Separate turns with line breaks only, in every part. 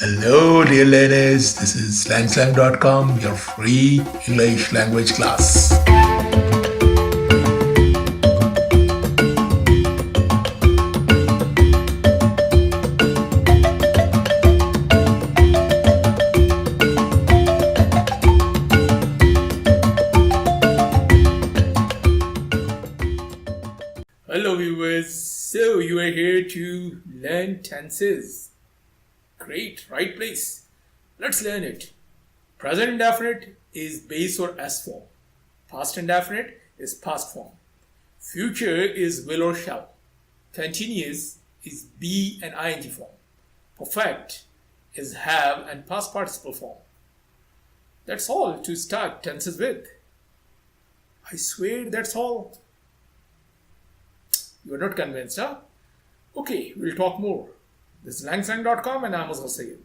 Hello, dear learners. This is slangslang.com, your free English language class.
Hello, viewers. So, you are here to learn tenses. Great, right place. Let's learn it. Present indefinite is base or S form. Past indefinite is past form. Future is will or shall. Continuous is be and ing form. Perfect is have and past participle form. That's all to start tenses with. I swear that's all. You're not convinced, huh? Okay, we'll talk more. This is langsang.com and I'm Hussein.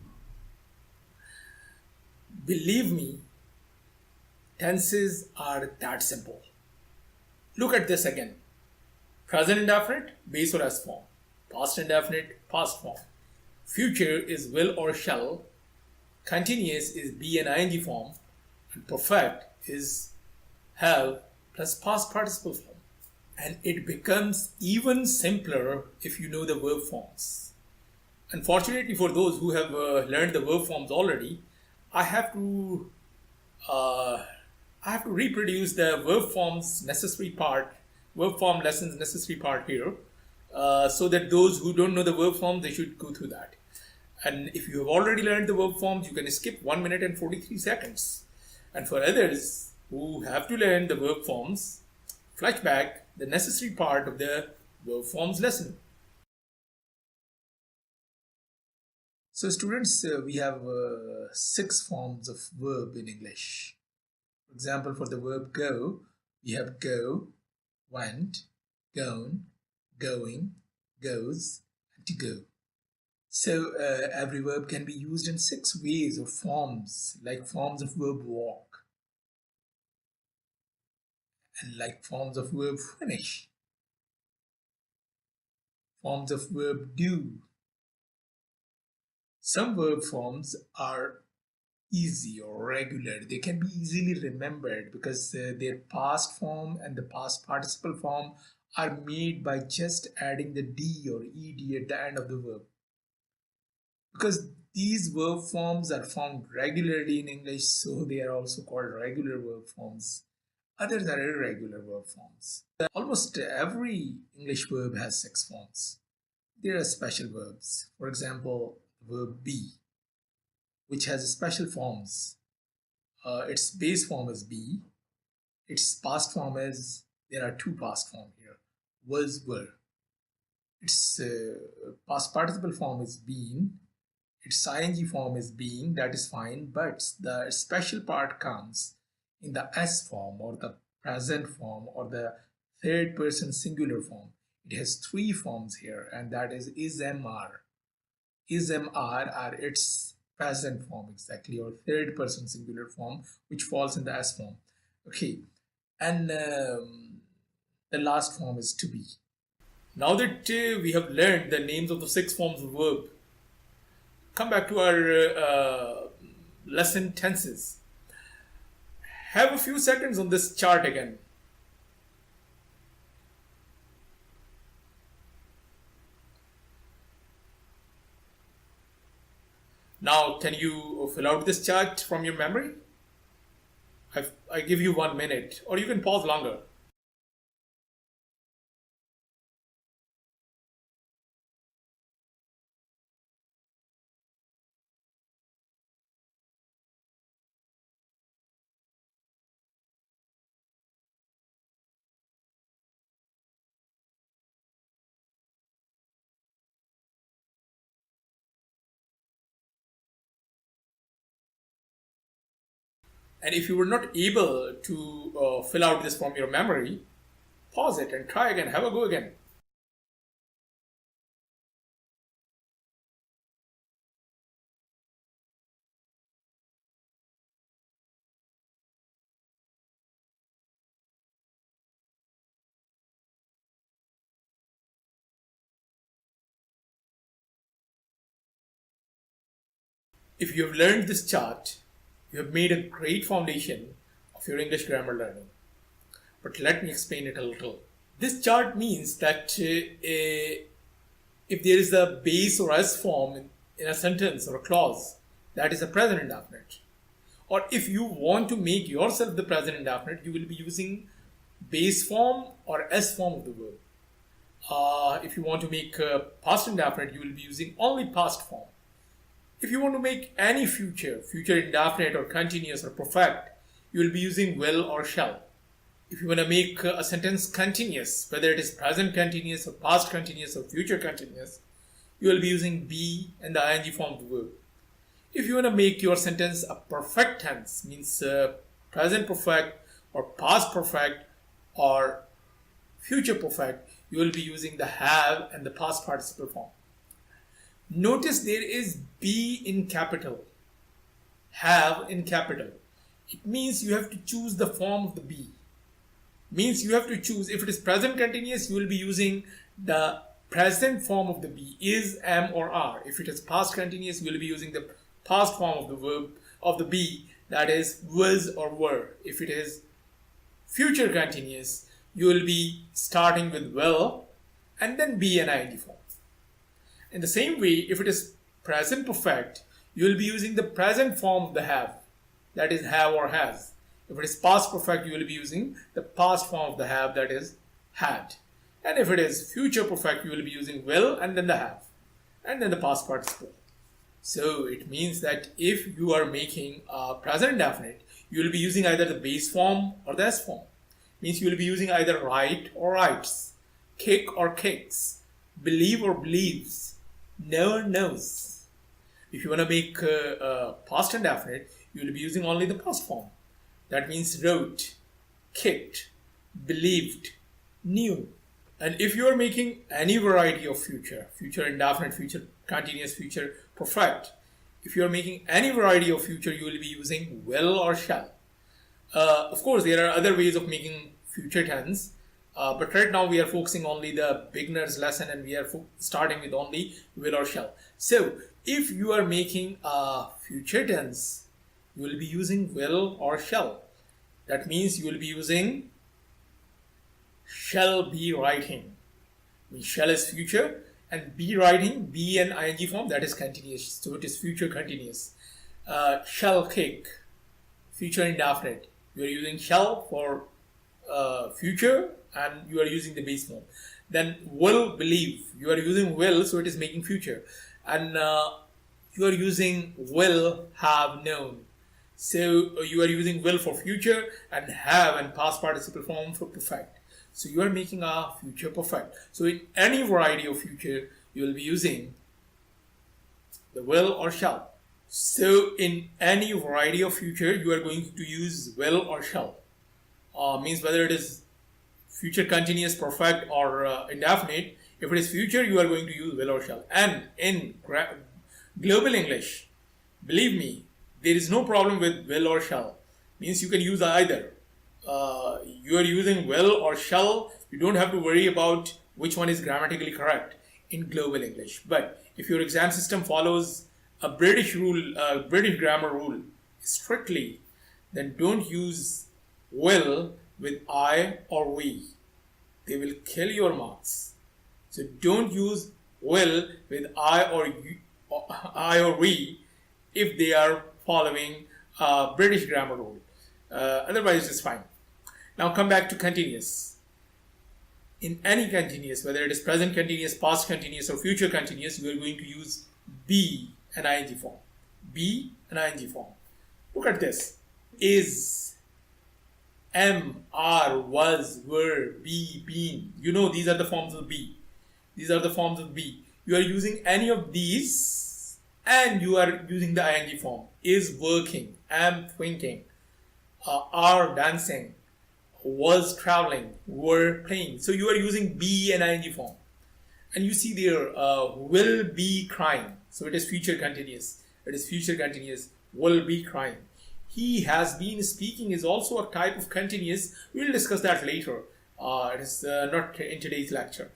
Believe me, tenses are that simple. Look at this again. Present indefinite, base or S form. Past indefinite, past form. Future is will or shall. Continuous is be and ing form. And perfect is have plus past participle form. And it becomes even simpler if you know the verb forms. Unfortunately, for those who have learned the verb forms already, I have to uh, reproduce the verb forms necessary part, verb form lessons necessary part here, so that those who don't know the verb forms they should go through that. And if you have already learned the verb forms, you can skip 1 minute and 43 seconds. And for others who have to learn the verb forms, flashback the necessary part of the verb forms lesson. So, students, we have 6 forms of verb in English. For example, for the verb go, we have go, went, gone, going, goes, and to go. So, every verb can be used in 6 ways or forms, like forms of verb walk, and like forms of verb finish, forms of verb do. Some verb forms are easy or regular. They can be easily remembered because their past form and the past participle form are made by just adding the d or ed at the end of the verb. Because these verb forms are formed regularly in English, so they are also called regular verb forms. Others are irregular verb forms. Almost every English verb has 6 forms. There are special verbs. For example, verb be, which has special forms. Its base form is be. Its past form is, there are 2 past form here, was, were. Its past participle form is been. Its ing form is being, that is fine, but the special part comes in the S form or the present form or the third person singular form. It has 3 forms here, and that is am, are. Is, am, are its present form exactly, or third person singular form, which falls in the S form. Okay, and the last form is to be. Now that we have learned the names of the 6 forms of verb, come back to our lesson tenses. Have a few seconds on this chart again. Now, can you fill out this chart from your memory? I give you 1 minute, or you can pause longer. And if you were not able to fill out this from your memory, pause it and try again. Have a go again. If you have learned this chart, you have made a great foundation of your English grammar learning. But let me explain it a little. This chart means that if there is a base or S form in a sentence or a clause, that is a present indefinite. Or if you want to make yourself the present indefinite, you will be using base form or S form of the verb. If you want to make past indefinite, you will be using only past form. If you want to make any future indefinite or continuous or perfect, you will be using will or shall. If you want to make a sentence continuous, whether it is present continuous or past continuous or future continuous, you will be using be and the ing form of the verb. If you want to make your sentence a perfect tense, means present perfect or past perfect or future perfect, you will be using the have and the past participle form. Notice there is be in capital, have in capital. It means you have to choose the form of the be. Means you have to choose. If it is present continuous, you will be using the present form of the be, is, am, or are. If it is past continuous, you will be using the past form of the verb of the be, that is was or were. If it is future continuous, you will be starting with will and then be and ing form. In the same way, if it is present perfect, you will be using the present form of the have, that is have or has. If it is past perfect, you will be using the past form of the have, that is had. And if it is future perfect, you will be using will and then the have, and then the past participle. So it means that if you are making a present indefinite, you will be using either the base form or the S form. Means you will be using either write or writes, kick or kicks, believe or believes, know or knows. If you want to make a past indefinite, you will be using only the past form. That means wrote, kicked, believed, knew. And if you are making any variety of future indefinite, future continuous, future perfect, if you are making any variety of future, you will be using will or shall. Of course, there are other ways of making future tense, but right now we are focusing only the beginner's lesson and we are starting with only will or shall. So if you are making a future tense, you will be using will or shall. That means you will be using shall be writing. Shall is future and be writing, be an ing form, that is continuous. So it is future continuous. Shall kick, future indefinite. You are using shall for future and you are using the base form. Then will believe. You are using will, so it is making future. And you are using will have known. So you are using will for future and have and past participle form for perfect. So you are making a future perfect. So in any variety of future, you will be using the will or shall. So in any variety of future, you are going to use will or shall. Means whether it is future continuous, perfect, or indefinite. If it is future, you are going to use will or shall. And in global English, believe me, there is no problem with will or shall. Means you can use either. You are using will or shall. You don't have to worry about which one is grammatically correct in global English. But if your exam system follows a British rule, British grammar rule strictly, then don't use will with I or we. They will kill your marks. So don't use will with I or we if they are following British grammar rule. Otherwise, it's fine. Now come back to continuous. In any continuous, whether it is present continuous, past continuous, or future continuous, you are going to use be and ing form. Be and ing form. Look at this. Is, am, are, was, were, be, been. You know these are the forms of be. These are the forms of be. You are using any of these and you are using the ing form. Is working, am thinking, are dancing, was traveling, were playing. So you are using be and ing form. And you see there, will be crying. So it is future continuous. It is future continuous, will be crying. He has been speaking is also a type of continuous. We will discuss that later. It is not in today's lecture.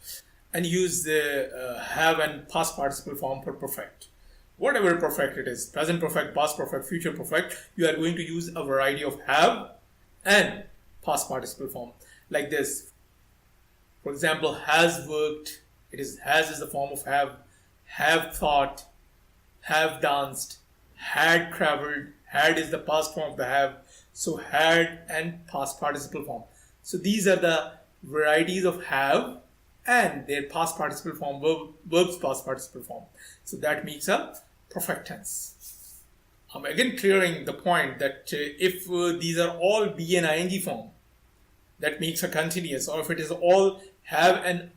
And use the have and past participle form for perfect. whatever perfect it is, present perfect, past perfect, future perfect, you are going to use a variety of have and past participle form like this. For example, has worked, it is has is the form of have thought, have danced, had traveled, had is the past form of the have, so had and past participle form. So these are the varieties of have and their past participle form, verbs past participle form. So that makes a perfect tense. I'm again clearing the point that if these are all be and ing form, that makes a continuous, or if it is all have and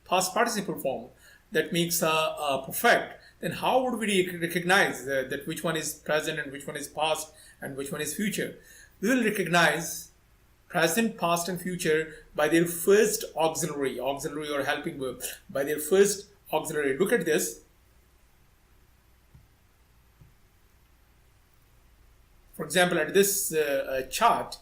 past participle form, that makes a perfect, then how would we recognize that which one is present and which one is past and which one is future? We will recognize present, past, and future by their first auxiliary or helping verb, by their first auxiliary. Look at this. For example, at this chart,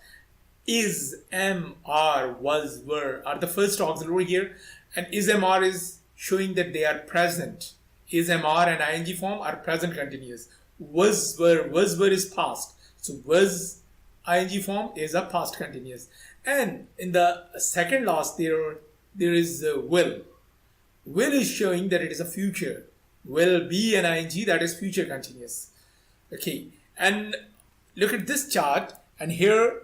is, am, are, was, were are the first auxiliary here, and is, am, are is showing that they are present. Is, am, are, and ing form are present continuous. Was, were is past. So was ing form is a past continuous. And in the second last, there is will. Will is showing that it is a future. Will be an ing, that is future continuous. Okay, and look at this chart, and here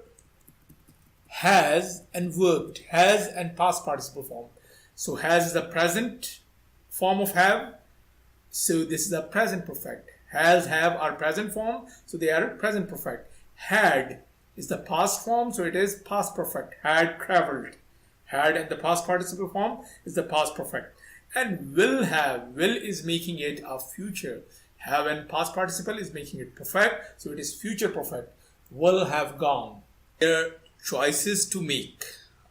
has and worked, has and past participle form. So has is the present form of have, so this is a present perfect. Has, have are present form, so they are present perfect. Had is the past form, so it is past perfect. Had traveled. Had and the past participle form is the past perfect. And will have, will is making it a future. Have and past participle is making it perfect, so it is future perfect. Will have gone. There are choices to make.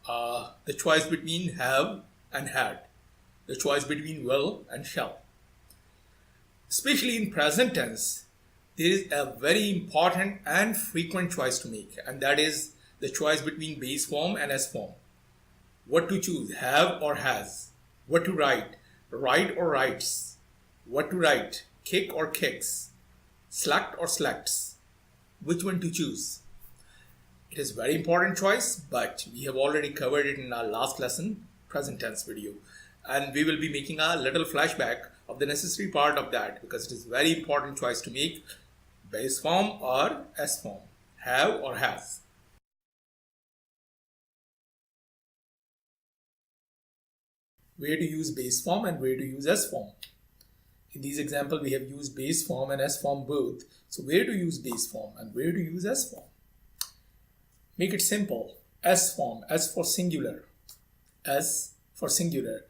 The choice between have and had. The choice between will and shall. Especially in present tense, there is a very important and frequent choice to make, and that is the choice between base form and S form. What to choose, have or has. What to write, or writes. What to write, kick or kicks. Select or selects. Which one to choose? It is very important choice, but we have already covered it in our last lesson, present tense video. And we will be making a little flashback of the necessary part of that, because it is very important choice to make, base form or S form, have or has. Where to use base form and where to use S form. In these examples, we have used base form and S form both. So where to use base form and where to use S form? Make it simple. S form, S for singular. S for singular.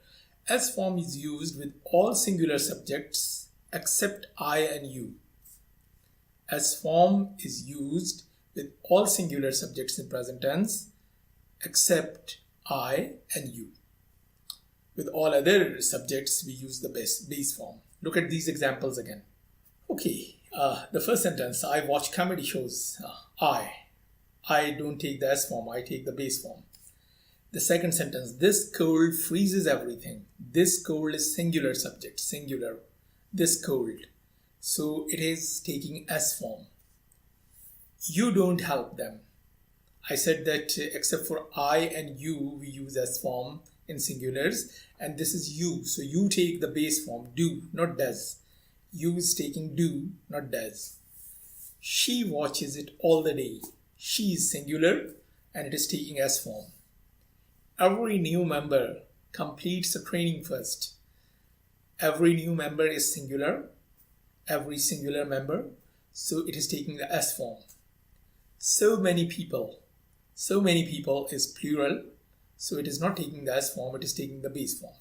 S form is used with all singular subjects except I and you. S form is used with all singular subjects in present tense except I and you. With all other subjects, we use the base form. Look at these examples again. Okay, the first sentence, I watch comedy shows. I don't take the S form, I take the base form. The second sentence, this cold freezes everything. This cold is singular subject, singular. This cold. So it is taking S form. You don't help them. I said that except for I and you, we use S form in singulars, and this is you. So you take the base form, do, not does. You is taking do, not does. She watches it all the day. She is singular, and it is taking S form. Every new member completes the training first. Every new member is singular. Every singular member. So it is taking the S form. So many people. So many people is plural. So it is not taking the S form, it is taking the base form.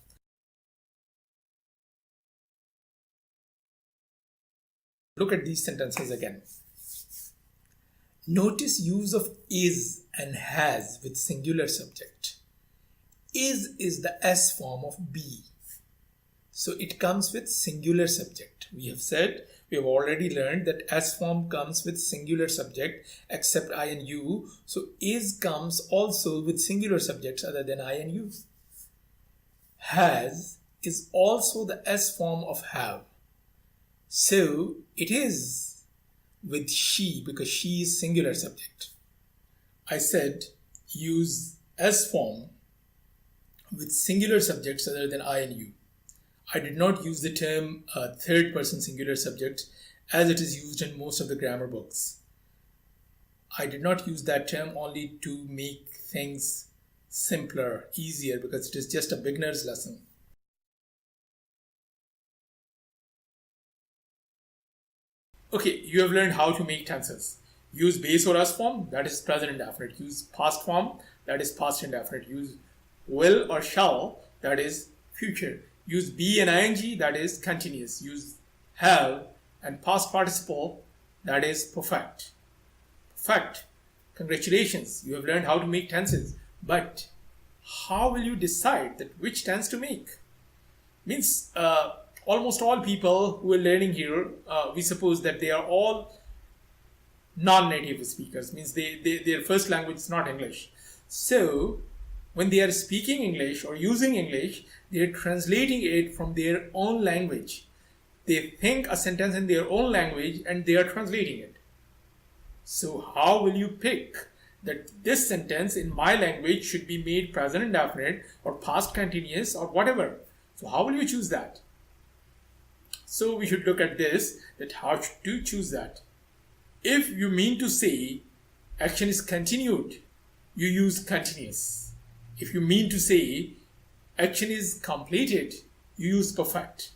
Look at these sentences again. Notice use of is and has with singular subject. Is the S form of be. So it comes with singular subject. We have already learned that S form comes with singular subject except I and you. So is comes also with singular subjects other than I and you. Has is also the S form of have. So it is with she because she is singular subject. I said use S form with singular subjects other than I and you. I did not use the term third person singular subject as it is used in most of the grammar books. I did not use that term only to make things simpler, easier, because it is just a beginner's lesson. Okay, you have learned how to make tenses. Use base or S form, that is present indefinite. Use past form, that is past indefinite. Use will or shall, that is future. Use be and ing, that is continuous. Use have and past participle, that is perfect. Perfect. Congratulations, you have learned how to make tenses. But how will you decide that which tense to make? Means almost all people who are learning here, we suppose that they are all non-native speakers. Means their first language is not English. So when they are speaking English or using English, they are translating it from their own language. They think a sentence in their own language and they are translating it. So how will you pick that this sentence in my language should be made present indefinite or past continuous or whatever? So how will you choose that? So we should look at this, that how to choose that. If you mean to say action is continued, you use continuous. If you mean to say action is completed, you use perfect.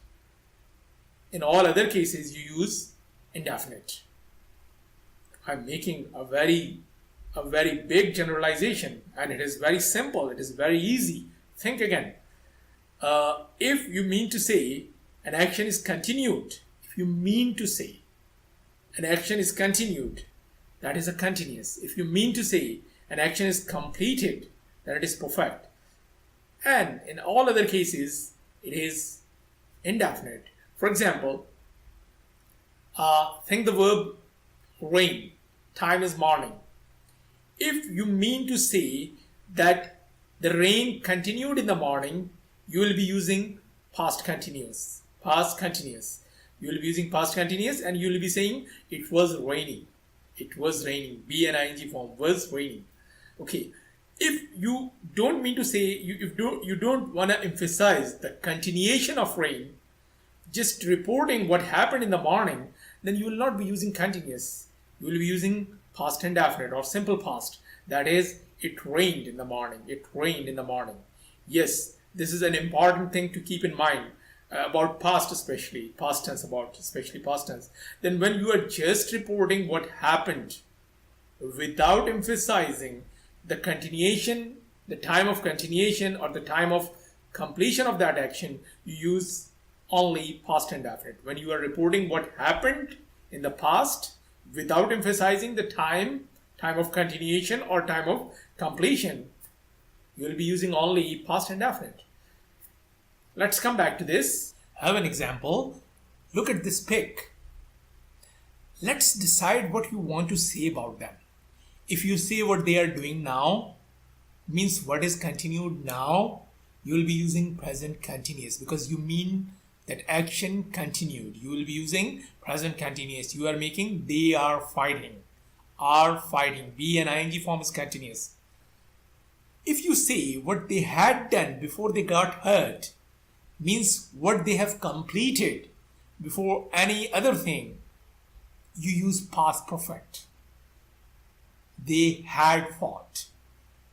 In all other cases, you use indefinite. I'm making a very big generalization, and it is very simple. It is very easy. Think again. If you mean to say an action is continued, if you mean to say an action is continued, that is a continuous. If you mean to say an action is completed, then it is perfect. And in all other cases, it is indefinite. For example, think the verb rain. Time is morning. If you mean to say that the rain continued in the morning, you will be using past continuous. Past continuous. You will be using past continuous and you will be saying it was raining. It was raining. Be and ing form was raining. Okay. If you don't mean to say, you don't want to emphasize the continuation of rain, just reporting what happened in the morning, then you will not be using continuous. You will be using past indefinite or simple past. That is, it rained in the morning. It rained in the morning. Yes, this is an important thing to keep in mind about past, especially past tense, especially past tense. Then when you are just reporting what happened without emphasizing the continuation, the time of continuation or the time of completion of that action, you use only past indefinite. When you are reporting what happened in the past without emphasizing the time of continuation or time of completion, you will be using only past indefinite. Let's come back to this. I have an example. Look at this pic. Let's decide what you want to say about them. If you say what they are doing now, means what is continued now, you will be using present continuous because you mean that action continued. You will be using present continuous. You are making they are fighting. Are fighting. Be and ing form is continuous. If you say what they had done before they got hurt, means what they have completed before any other thing, you use past perfect. They had fought.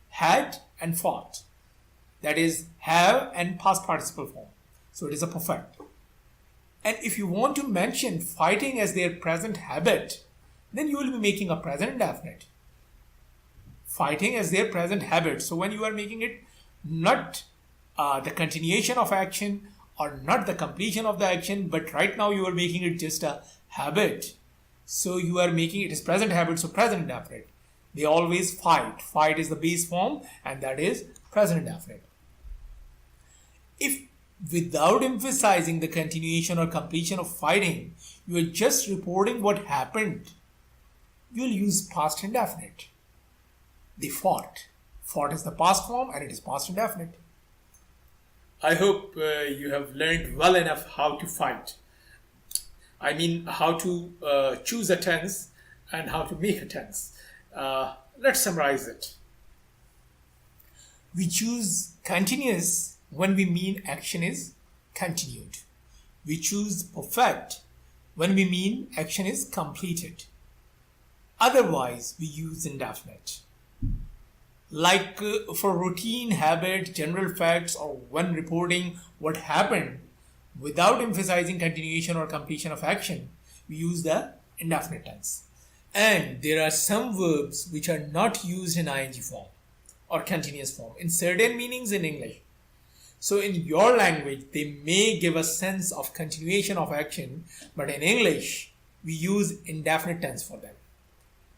Had and fought. That is have and past participle form. So it is a perfect. And if you want to mention fighting as their present habit, then you will be making a present indefinite. Fighting as their present habit. So when you are making it not the continuation of action or not the completion of the action, but right now you are making it just a habit. So you are making it as present habit, so present indefinite. They always fight. Fight is the base form and that is present indefinite. If without emphasizing the continuation or completion of fighting, you are just reporting what happened, you will use past indefinite. They fought. Fought is the past form and it is past indefinite. I hope you have learned well enough how to fight. I mean, how to choose a tense and how to make a tense. Let's summarize it. We choose continuous when we mean action is continued. We choose perfect when we mean action is completed. Otherwise, we use indefinite. Like for routine, habit, general facts, or when reporting what happened without emphasizing continuation or completion of action, we use the indefinite tense. And there are some verbs which are not used in ing form or continuous form in certain meanings in English. So in your language, they may give a sense of continuation of action, but in English, we use indefinite tense for them.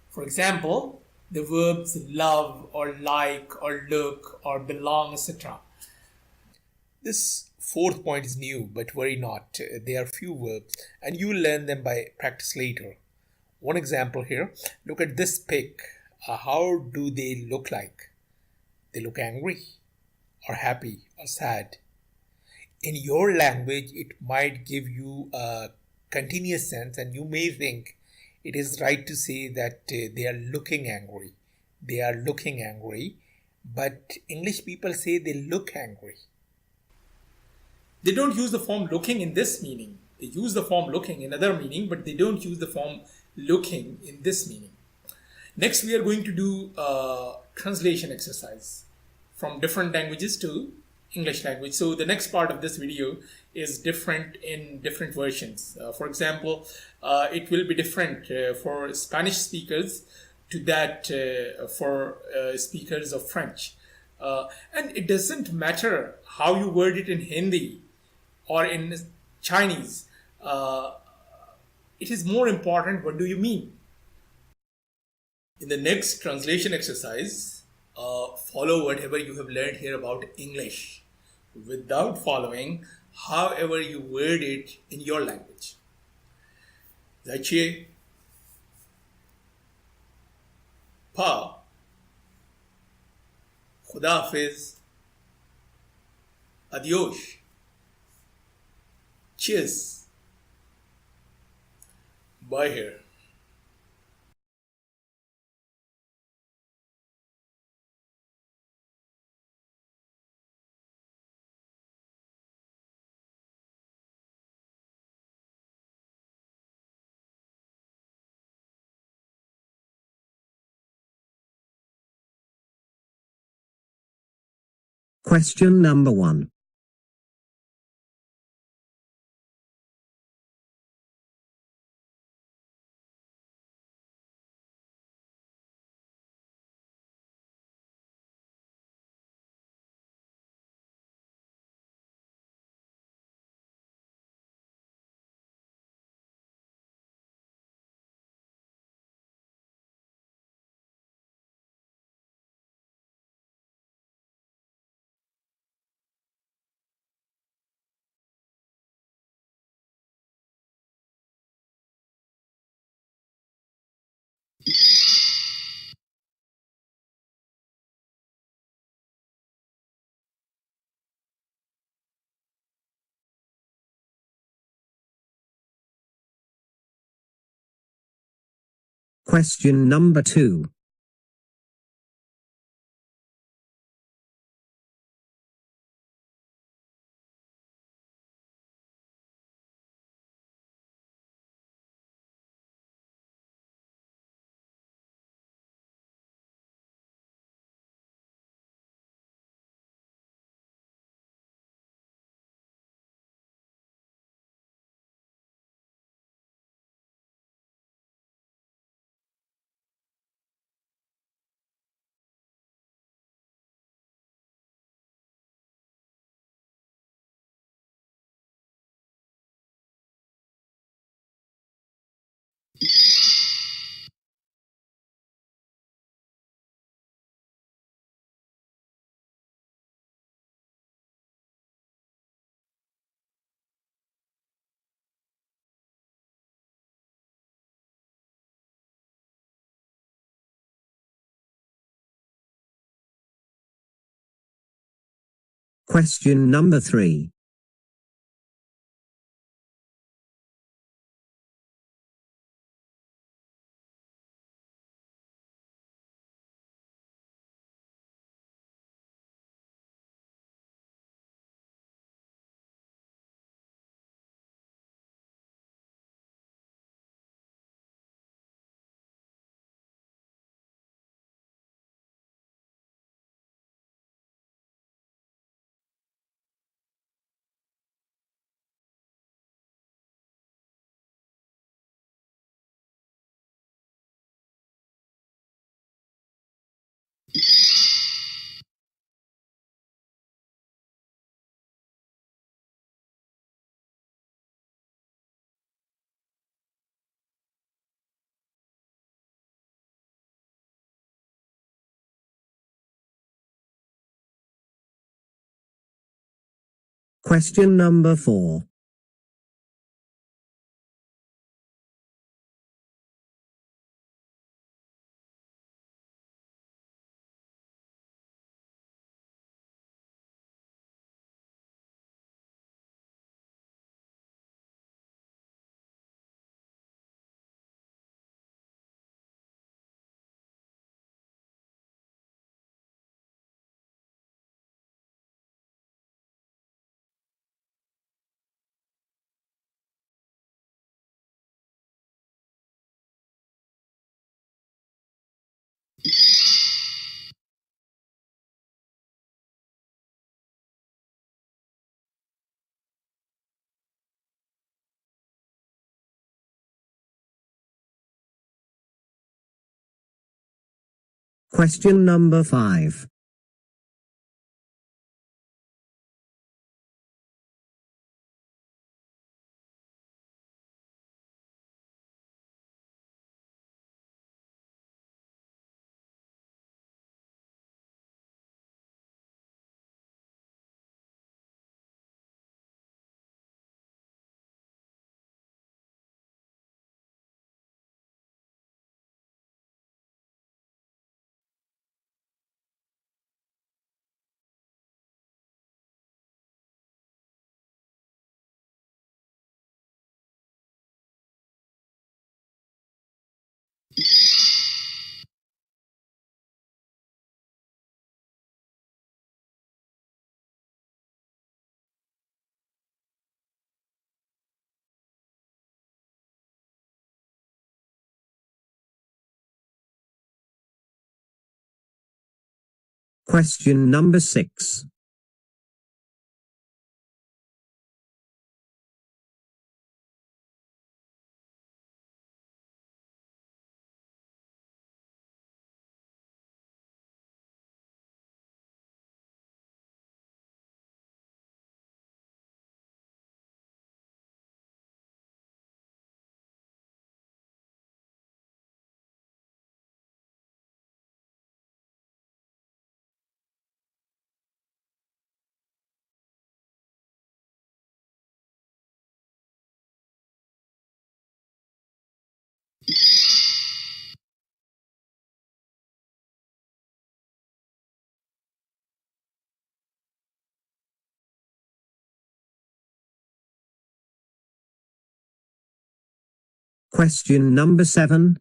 For example, the verbs love or like or look or belong, etc. This fourth point is new, but worry not. There are few verbs, and you will learn them by practice later. One example here. Look at this pic. How do they look like? They look angry, or happy, or sad. In your language, it might give you a continuous sense, and you may think it is right to say that they are looking angry. They are looking angry, but English people say they look angry. They don't use the form looking in this meaning. They use the form looking in other meaning, but they don't use the form looking in this meaning. Next, we are going to do a translation exercise from different languages to English language. So the next part of this video is different in different versions. For example, it will be different for Spanish speakers to that for speakers of French. And it doesn't matter how you word it in Hindi or in Chinese. It is more important, what do you mean? In the next translation exercise, follow whatever you have learned here about English without following however you word it in your language. Zaichie, Pa, Khuda Hafiz, Adios, Cheers, bye here.
Question number 1. Question number 2. Question number 3. Question number 4. Question number 5. Question number 6. Question number 7.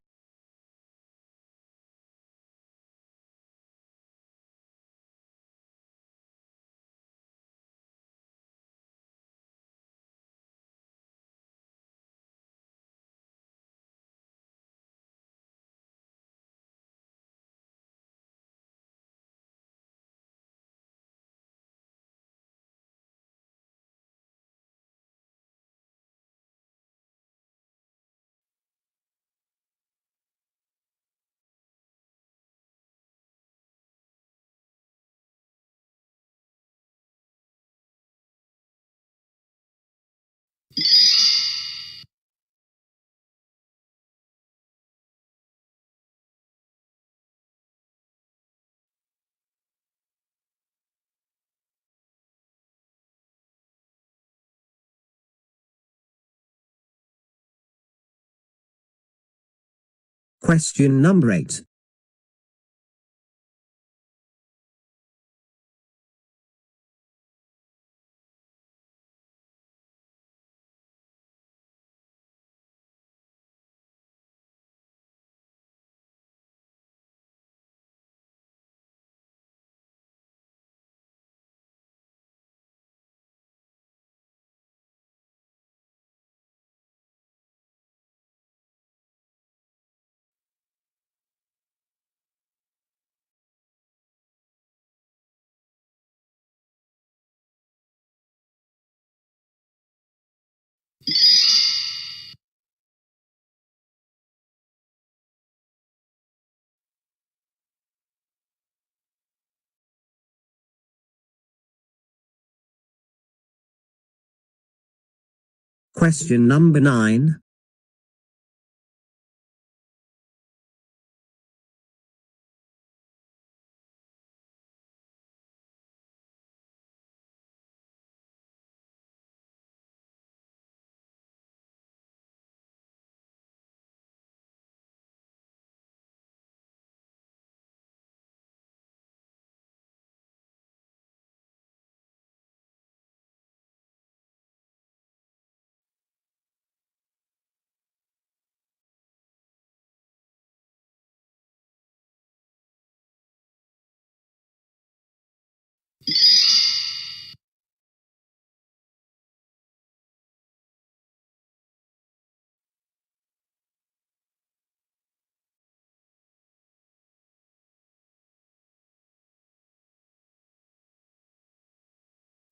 Question number 8. Question number 9.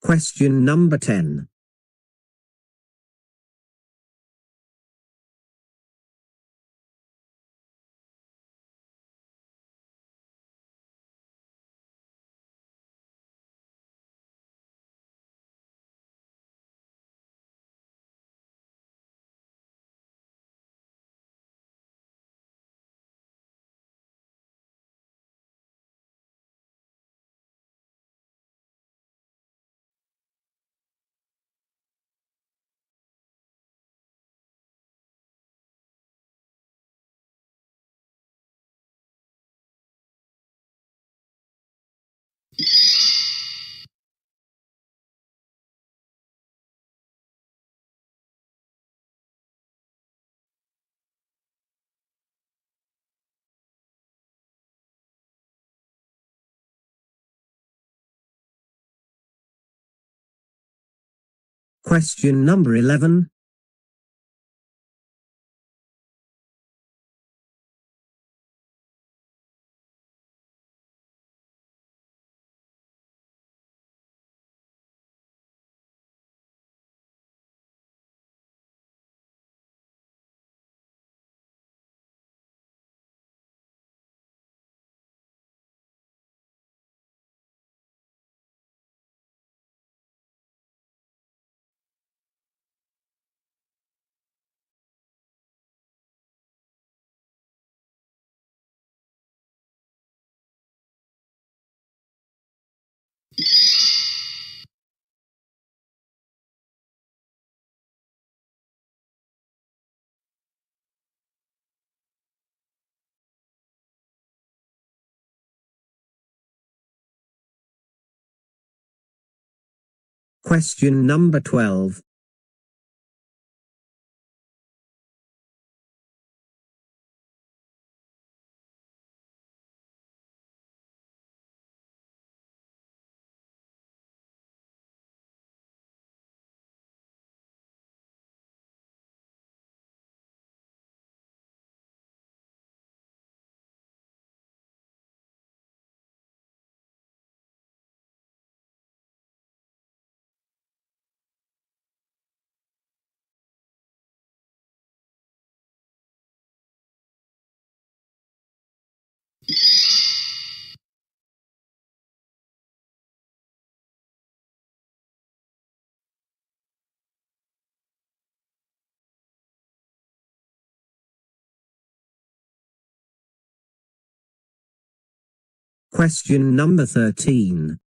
Question number 10. Question number 11. Question number 12. Question number 13.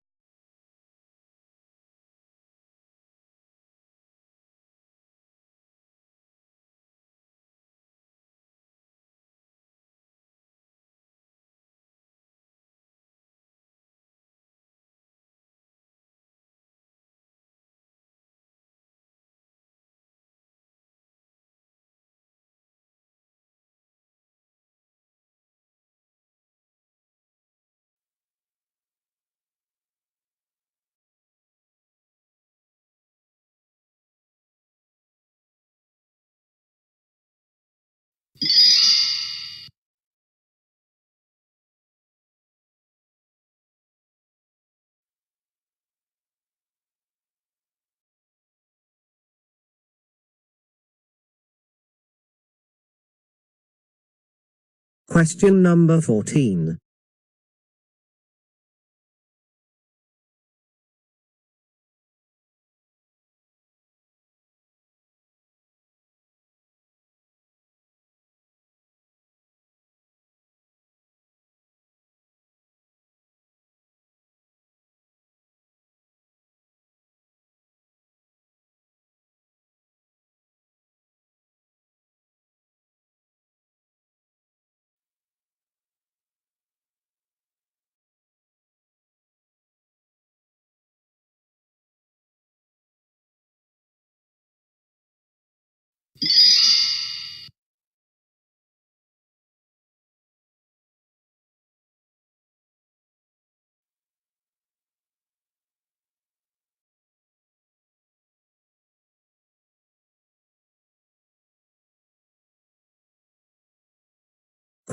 Question number 14.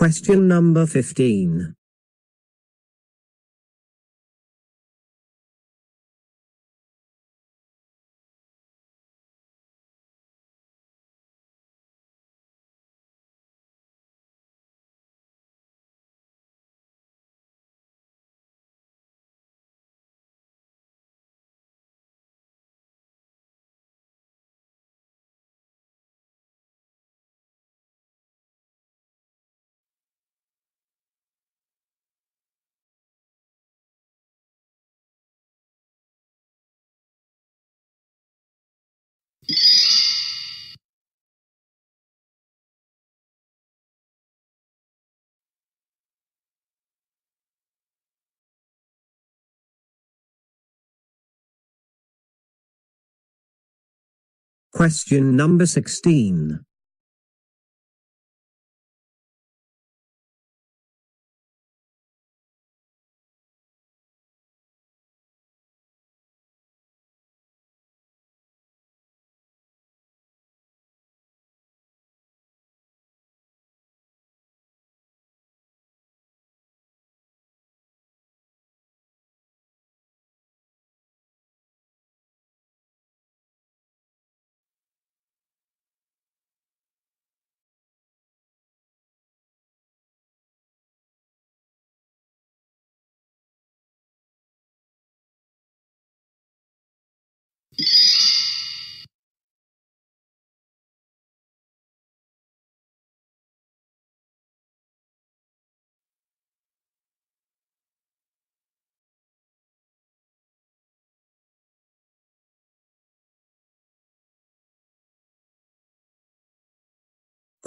Question number 15. Question number 16.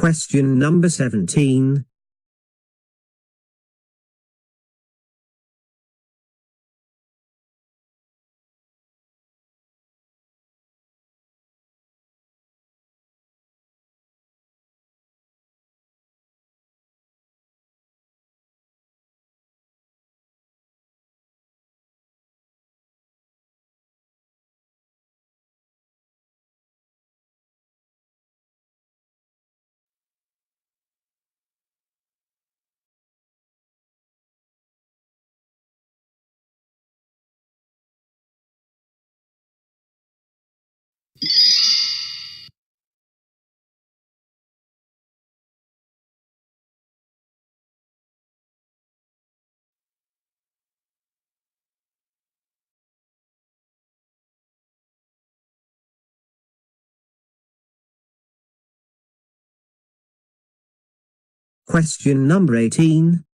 Question number 17. Question number 18.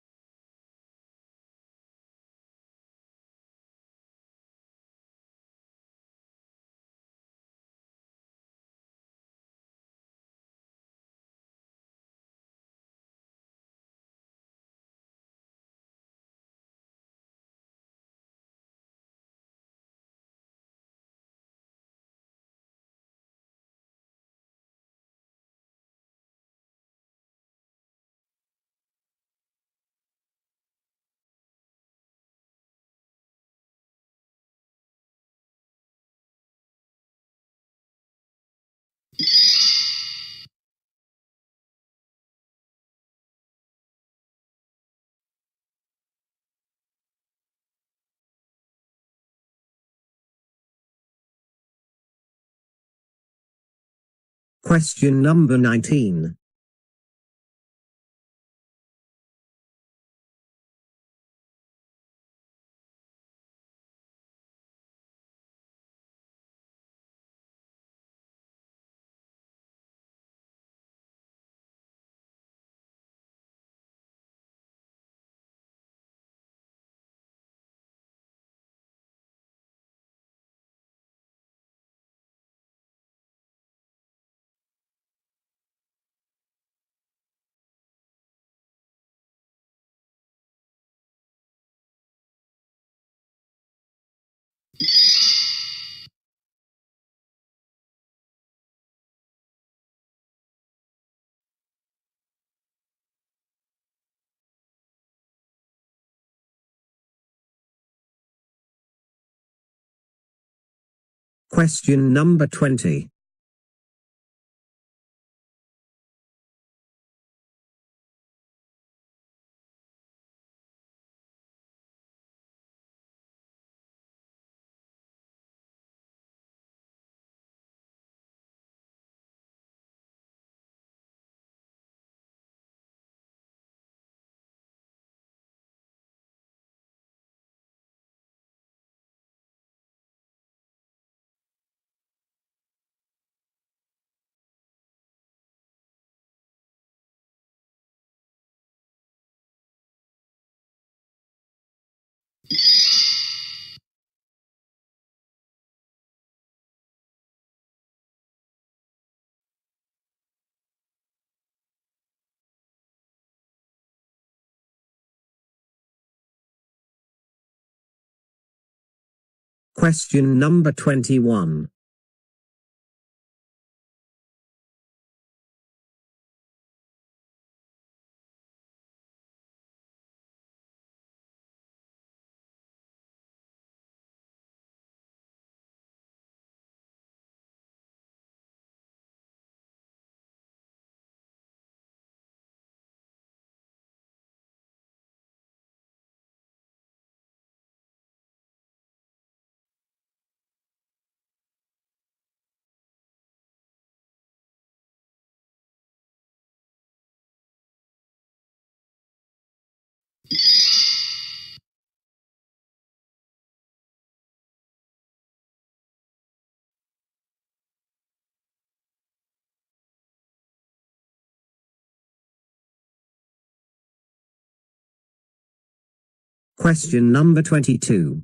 Question number 19. Question number 20. Question number 21. Question number 22.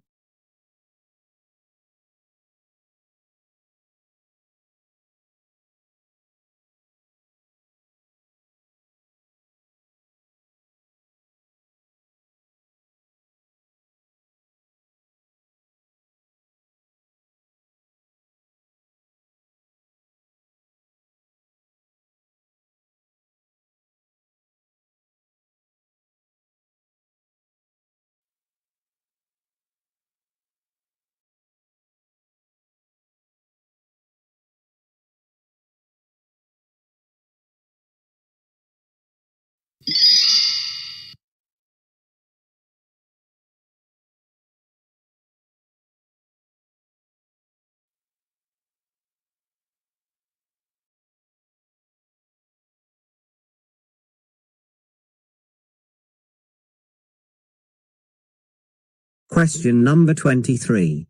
Question number 23.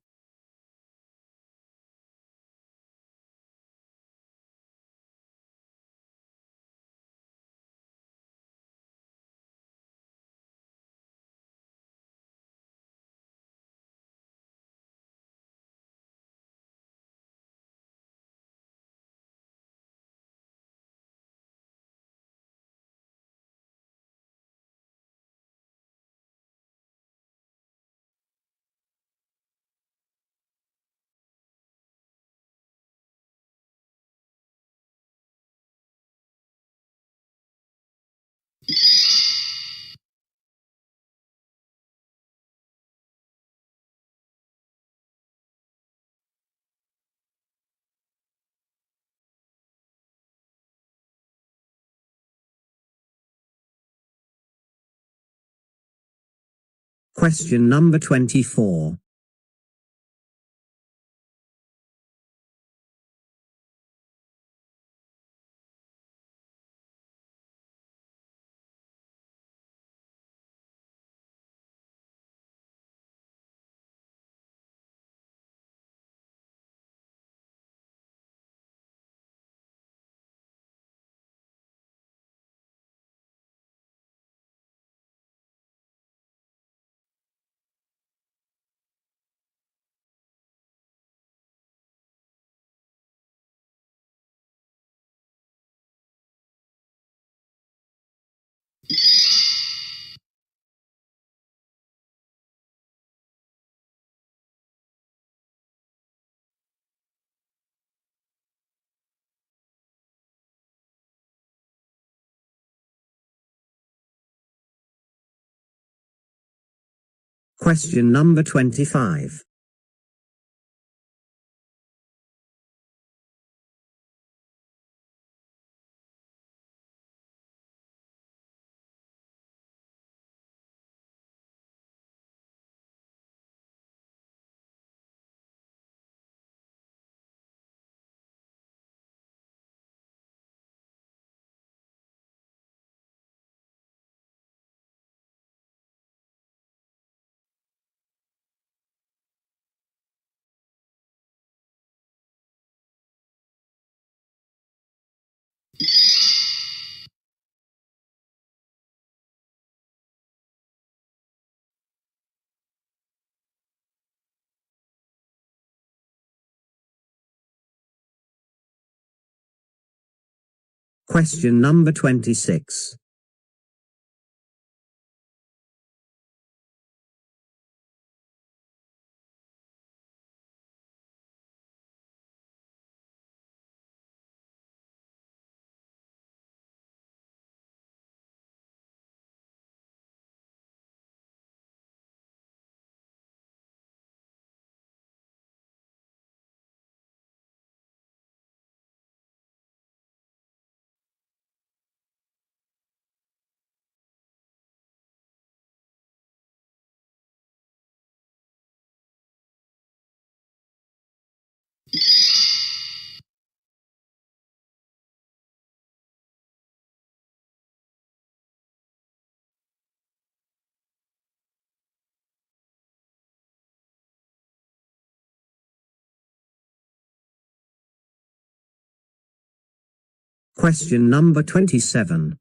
Question number 24. Question number 25. Question number 26. Question number 27.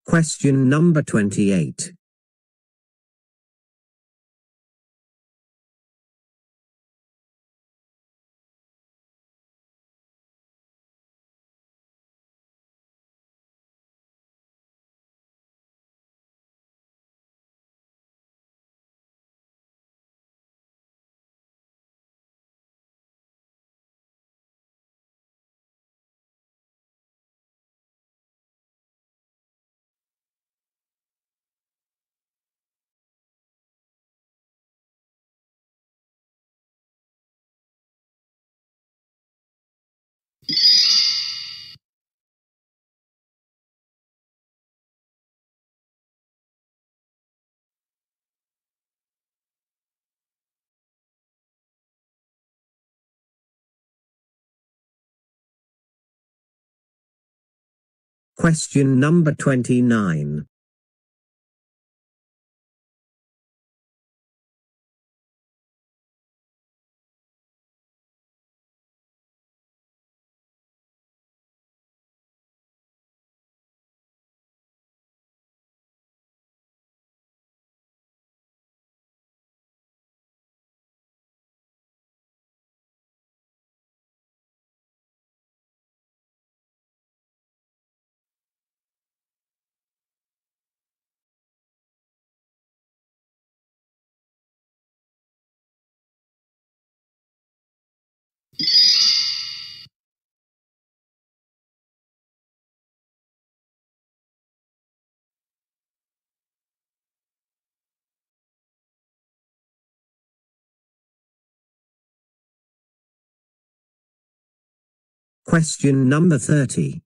Question number 28. Question number 29. Question number 30.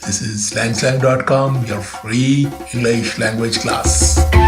This is slangslang.com, your free English language class.